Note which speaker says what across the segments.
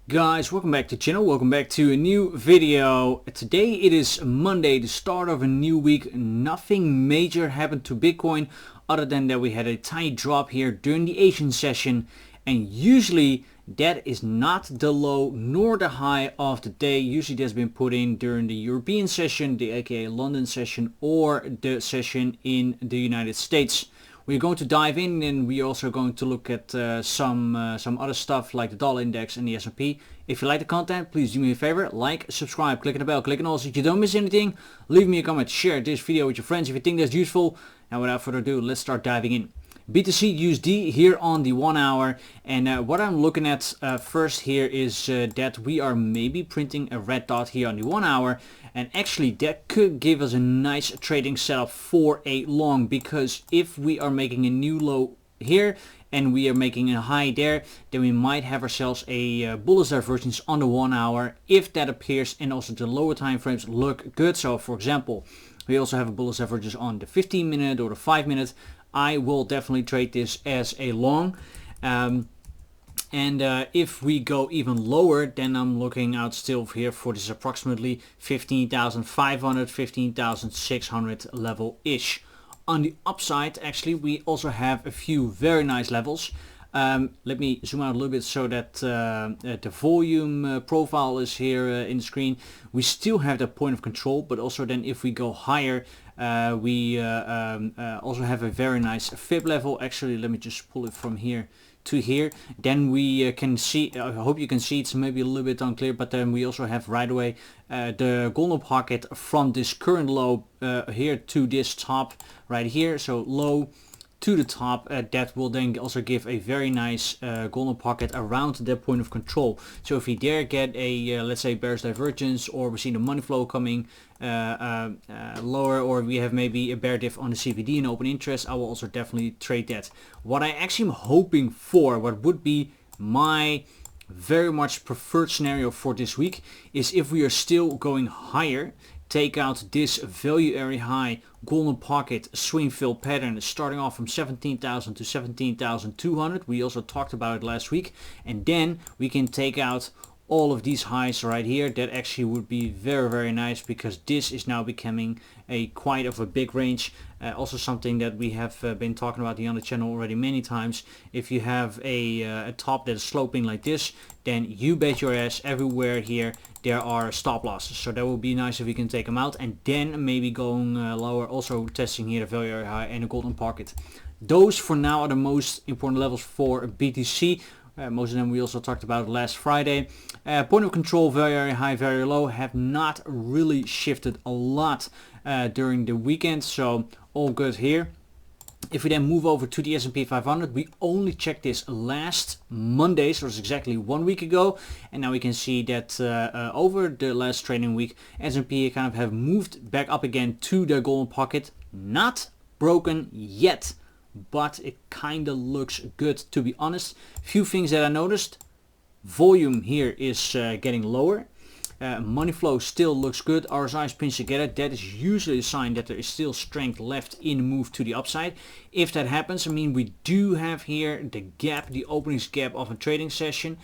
Speaker 1: Guys, welcome back to the channel, welcome back to a new video. Today it is Monday, the start of a new week. Nothing major happened to Bitcoin other than that we had a tiny drop here during the Asian session, and usually that is not the low nor the high of the day. Usually that's been put in during the European session, the aka London session, or the session in the United States. We're going to dive in, and we're also going to look at some other stuff like the dollar index and the S&P. If you like the content, please do me a favor, like, subscribe, click on the bell, click on all so you don't miss anything. Leave me a comment, share this video with your friends if you think that's useful. And without further ado, let's start diving in. BTC USD here on the 1 hour, and what I'm looking at first here is that we are maybe printing a red dot here on the 1 hour, and actually that could give us a nice trading setup for a long, because if we are making a new low here and we are making a high there, then we might have ourselves a bullish divergence on the 1 hour if that appears, and also the lower time frames look good. So for example, we also have a bullish divergence on the 15 minute or the 5 minute. I will definitely trade this as a long, and if we go even lower, then I'm looking out still here for this approximately 15,500, 15,600 level ish. On the upside, actually, we also have a few very nice levels. Let me zoom out a little bit so that the volume profile is here in the screen. We still have that point of control, but also then if we go higher, we also have a very nice fib level. Actually, let me just pull it from here to here. Then we can see, I hope you can see, it's maybe a little bit unclear, but then we also have right away the golden pocket from this current low here to this top right here. So low to the top, that will then also give a very nice golden pocket around that point of control. So if we dare get a let's say bearish divergence, or we see the money flow coming lower, or we have maybe a bear diff on the CVD and open interest, I will also definitely trade that. What I actually am hoping for, what would be my very much preferred scenario for this week, is if we are still going higher, take out this value area high golden pocket swing fill pattern starting off from 17,000 to 17,200. We also talked about it last week, and then we can take out all of these highs right here. That actually would be very nice, because this is now becoming a quite of a big range. Also something that we have been talking about on the channel already many times. If you have a top that is sloping like this, then you bet your ass everywhere here there are stop losses. So that would be nice if we can take them out, and then maybe going lower, also testing here the value area high and a golden pocket. Those for now are the most important levels for BTC. Most of them we also talked about last Friday. Point of control, very high, very low, have not really shifted a lot during the weekend, so all good here. If we then move over to the S&P 500, we only checked this last Monday, so it's exactly 1 week ago, and now we can see that over the last trading week, S&P kind of have moved back up again to the golden pocket. Not broken yet, but it kind of looks good, to be honest. Few things that I noticed: volume here is getting lower. Money flow still looks good. RSI's pinched together. That is usually a sign that there is still strength left in the move to the upside. If that happens, I mean, we do have here the gap, the openings gap of a trading session.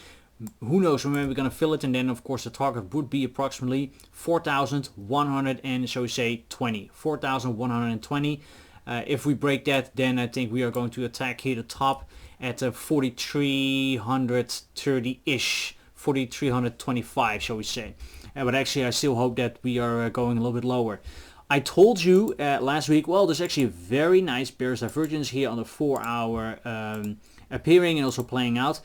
Speaker 1: Who knows when we're going to fill it, and then of course the target would be approximately 4,100 and so we say 20, 4,120. If we break that, then I think we are going to attack here the top at 4,330-ish, 4,325 shall we say. But actually I still hope that we are going a little bit lower. I told you last week, well, there's actually a very nice bearish divergence here on the 4 hour appearing and also playing out.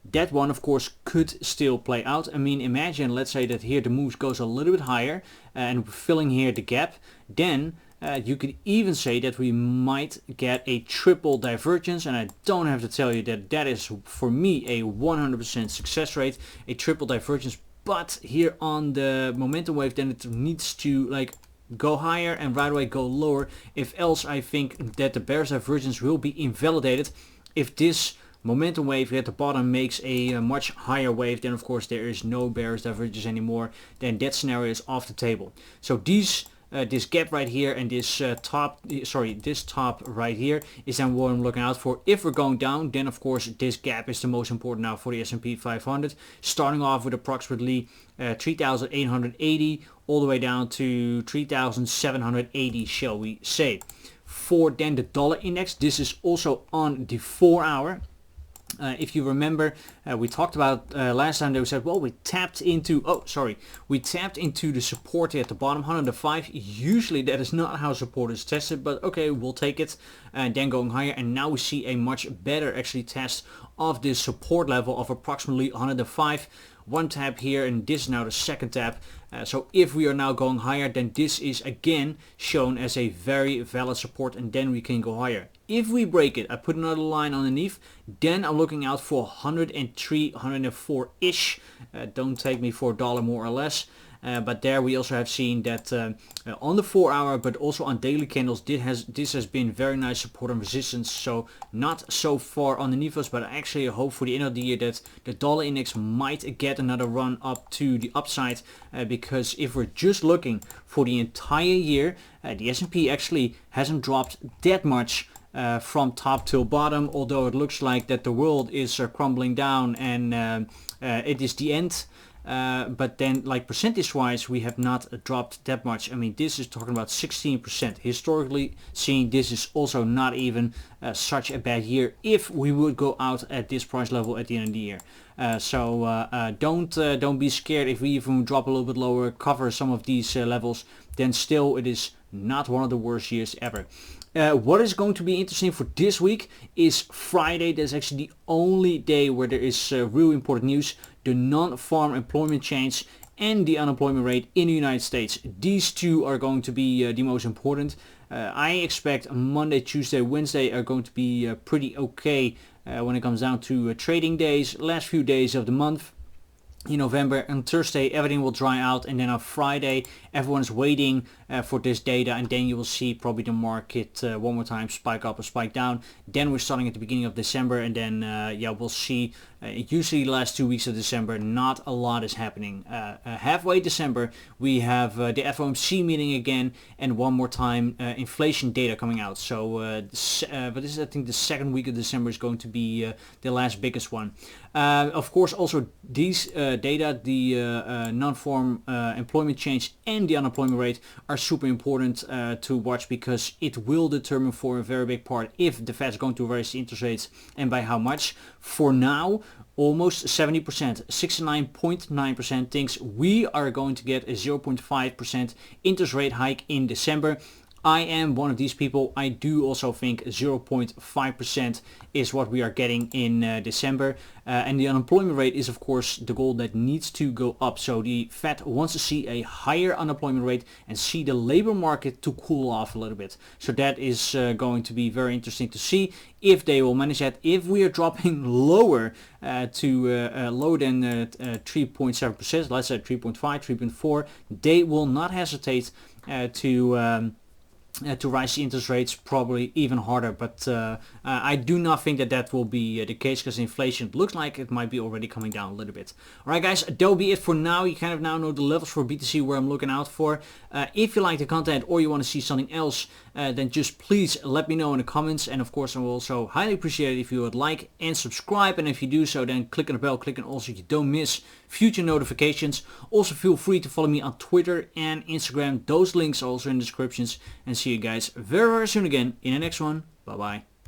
Speaker 1: That one of course could still play out. I mean, imagine, let's say that here the moves goes a little bit higher and filling here the gap, then you could even say that we might get a triple divergence, and I don't have to tell you that that is for me a 100% success rate, a triple divergence. But here on the momentum wave, then it needs to like go higher and right away go lower. If else, I think that the bearish divergence will be invalidated. If this momentum wave at the bottom makes a much higher wave, then of course there is no bearish divergence anymore. Then that scenario is off the table. So these this gap right here and this this top right here is then what I'm looking out for. If we're going down, then of course this gap is the most important now for the S&P 500, starting off with approximately 3,880 all the way down to 3,780, shall we say. For then the dollar index, this is also on the 4 hour. If you remember, we talked about last time, they said, well, we tapped into the support here at the bottom, 105. Usually that is not how support is tested, but okay, we'll take it. And then going higher, and now we see a much better actually test of this support level of approximately 105. One tap here, and this is now the second tap. So if we are now going higher, then this is again shown as a very valid support, and then we can go higher. If we break it, I put another line underneath, then I'm looking out for 103, 104-ish. Don't take me for a dollar more or less. But there we also have seen that on the 4 hour, but also on daily candles, this has been very nice support and resistance. So not so far underneath us, but I actually hope for the end of the year that the dollar index might get another run up to the upside. Because if we're just looking for the entire year, the S&P actually hasn't dropped that much from top till bottom, although it looks like that the world is crumbling down and it is the end. But then, like percentage wise, we have not dropped that much. I mean, this is talking about 16%. Historically seeing, this is also not even such a bad year if we would go out at this price level at the end of the year. So don't be scared if we even drop a little bit lower, cover some of these levels, then still it is not one of the worst years ever. What is going to be interesting for this week is Friday. That's actually the only day where there is real important news. The non-farm employment change and the unemployment rate in the United States. These two are going to be the most important. I expect Monday, Tuesday, Wednesday are going to be pretty okay when it comes down to trading days, last few days of the month. In November, on Thursday everything will dry out, and then on Friday everyone's waiting for this data, and then you will see probably the market one more time spike up or spike down. Then we're starting at the beginning of December, and then yeah, we'll see usually the last 2 weeks of December not a lot is happening. Halfway December we have the FOMC meeting again, and one more time inflation data coming out. So but this is, I think, the second week of December is going to be the last biggest one. Of course also these data, the non-farm employment change and the unemployment rate, are super important to watch, because it will determine for a very big part if the Fed's going to raise the interest rates and by how much. For now, almost 70%, 69.9% thinks we are going to get a 0.5% interest rate hike in December. I am one of these people. I do also think 0.5% is what we are getting in December. And the unemployment rate is of course the goal that needs to go up. So the Fed wants to see a higher unemployment rate and see the labor market to cool off a little bit. So that is going to be very interesting to see if they will manage that. If we are dropping lower to lower than 3.7%, let's say 3.5, 3.4, they will not hesitate to rise the interest rates probably even harder, but I do not think that that will be the case, because inflation looks like it might be already coming down a little bit. Alright guys, that will be it for now. You kind of now know the levels for BTC where I'm looking out for. If you like the content or you want to see something else, then just please let me know in the comments, and of course I will also highly appreciate it if you would like and subscribe, and if you do so, then click on the bell, click on all so you don't miss future notifications. Also feel free to follow me on Twitter and Instagram. Those links are also in the descriptions, and see you guys very, very soon again in the next one. Bye bye.